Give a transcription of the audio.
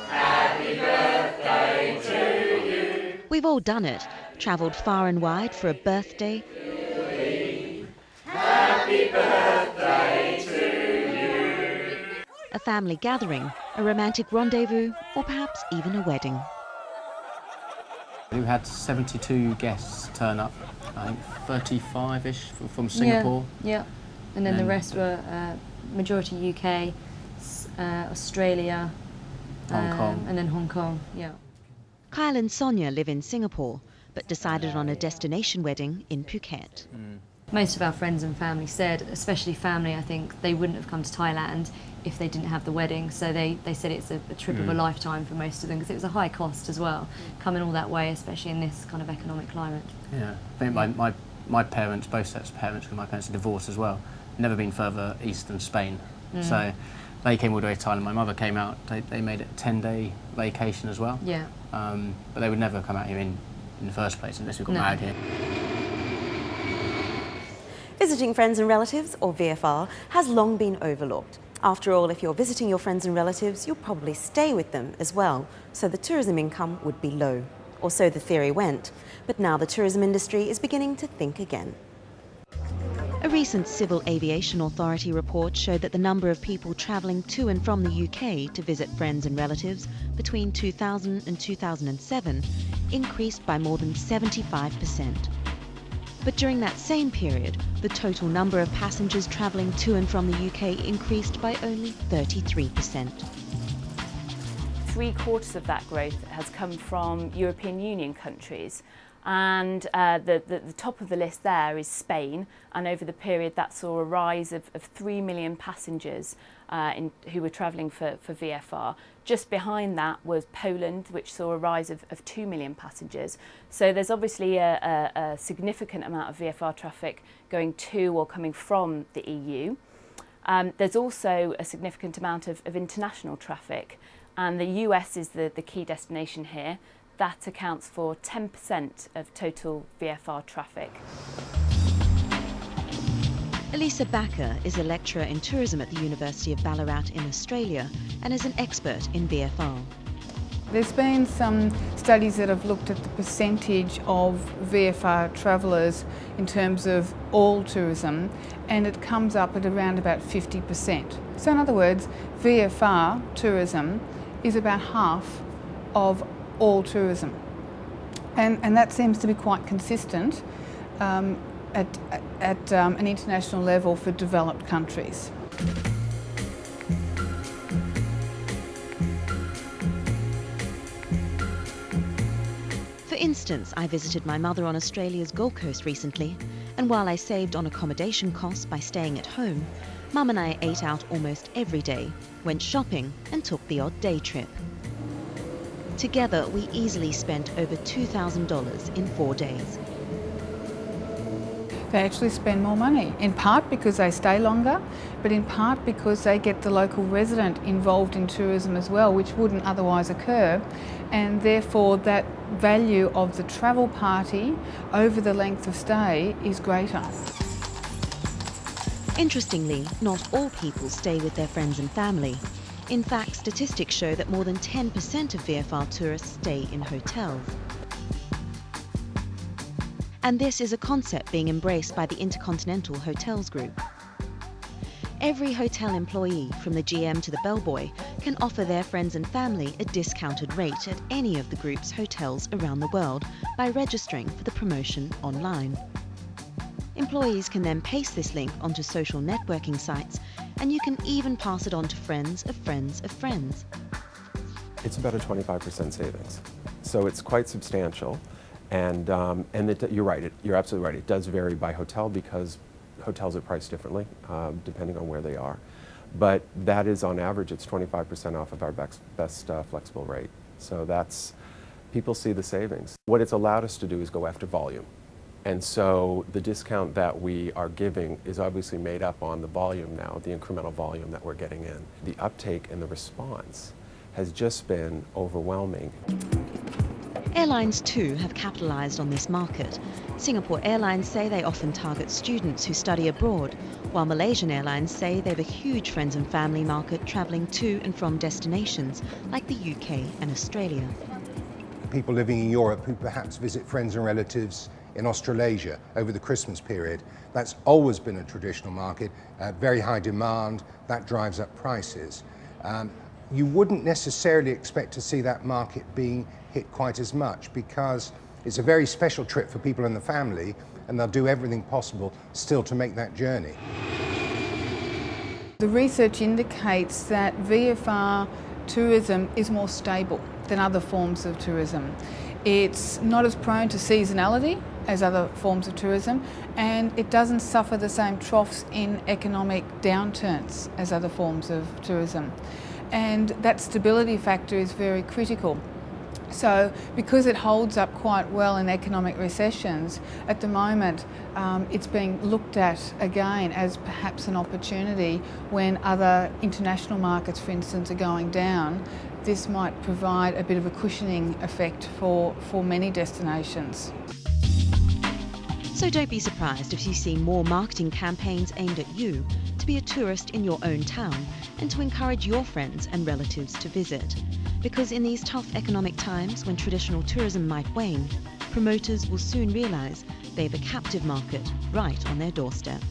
Happy birthday to you. We've all done it, travelled far and wide for a birthday. Happy birthday to you. A family gathering, a romantic rendezvous, or perhaps even a wedding. We had 72 guests turn up, I think 35-ish from Singapore. Yeah, and then the rest were majority UK, Australia, Hong Kong. and then Hong Kong, yeah. Kyle and Sonia live in Singapore, but decided on a destination wedding in Phuket. Most of our friends and family said, especially family, I think, they wouldn't have come to Thailand if they didn't have the wedding. So they said it's a trip of a lifetime for most of them, because it was a high cost as well, coming all that way, especially in this kind of economic climate. Yeah, I think my parents, both sets of parents, because my parents are divorced as well, never been further east than Spain. So they came all the way to Thailand. My mother came out, they made it a 10-day vacation as well. Yeah. But they would never come out here in the first place unless we got married here. Visiting friends and relatives, or VFR, has long been overlooked. After all, if you're visiting your friends and relatives, you'll probably stay with them as well, so the tourism income would be low. Or so the theory went. But now the tourism industry is beginning to think again. A recent Civil Aviation Authority report showed that the number of people travelling to and from the UK to visit friends and relatives between 2000 and 2007 increased by more than 75%. But during that same period, the total number of passengers travelling to and from the UK increased by only 33%. 3/4 of that growth has come from European Union countries. And the top of the list there is Spain, and over the period that saw a rise of 3 million passengers who were travelling for VFR. Just behind that was Poland, which saw a rise of 2 million passengers. So there's obviously a significant amount of VFR traffic going to or coming from the EU. There's also a significant amount of international traffic, and the US is the key destination here. That accounts for 10% of total VFR traffic. Elisa Bakker is a lecturer in tourism at the University of Ballarat in Australia and is an expert in VFR. There's been some studies that have looked at the percentage of VFR travellers in terms of all tourism, and it comes up at around about 50%. So in other words, VFR tourism is about half of all tourism, and that seems to be quite consistent at an international level for developed countries. For instance, I visited my mother on Australia's Gold Coast recently, and while I saved on accommodation costs by staying at home, Mum and I ate out almost every day, went shopping and took the odd day trip. Together, we easily spent over $2,000 in 4 days. They actually spend more money, in part because they stay longer, but in part because they get the local resident involved in tourism as well, which wouldn't otherwise occur, and therefore that value of the travel party over the length of stay is greater. Interestingly, not all people stay with their friends and family. In fact, statistics show that more than 10% of VFR tourists stay in hotels. And this is a concept being embraced by the Intercontinental Hotels Group. Every hotel employee, from the GM to the bellboy, can offer their friends and family a discounted rate at any of the group's hotels around the world by registering for the promotion online. Employees can then paste this link onto social networking sites, and you can even pass it on to friends of friends of friends. It's about a 25% savings, so it's quite substantial. And you're right, you're absolutely right. It does vary by hotel because hotels are priced differently depending on where they are. But that is, on average, it's 25% off of our best flexible rate. So people see the savings. What it's allowed us to do is go after volume. And so the discount that we are giving is obviously made up on the volume now, the incremental volume that we're getting in. The uptake and the response has just been overwhelming. Airlines too have capitalised on this market. Singapore Airlines say they often target students who study abroad, while Malaysian Airlines say they have a huge friends and family market travelling to and from destinations like the UK and Australia. People living in Europe who perhaps visit friends and relatives in Australasia over the Christmas period. That's always been a traditional market, very high demand, that drives up prices. You wouldn't necessarily expect to see that market being hit quite as much because it's a very special trip for people in the family and they'll do everything possible still to make that journey. The research indicates that VFR tourism is more stable than other forms of tourism. It's not as prone to seasonality as other forms of tourism, and it doesn't suffer the same troughs in economic downturns as other forms of tourism. And that stability factor is very critical. So because it holds up quite well in economic recessions, at the moment it's being looked at again as perhaps an opportunity when other international markets, for instance, are going down. This might provide a bit of a cushioning effect for many destinations. So don't be surprised if you see more marketing campaigns aimed at you to be a tourist in your own town and to encourage your friends and relatives to visit. Because in these tough economic times when traditional tourism might wane, promoters will soon realise they have a captive market right on their doorstep.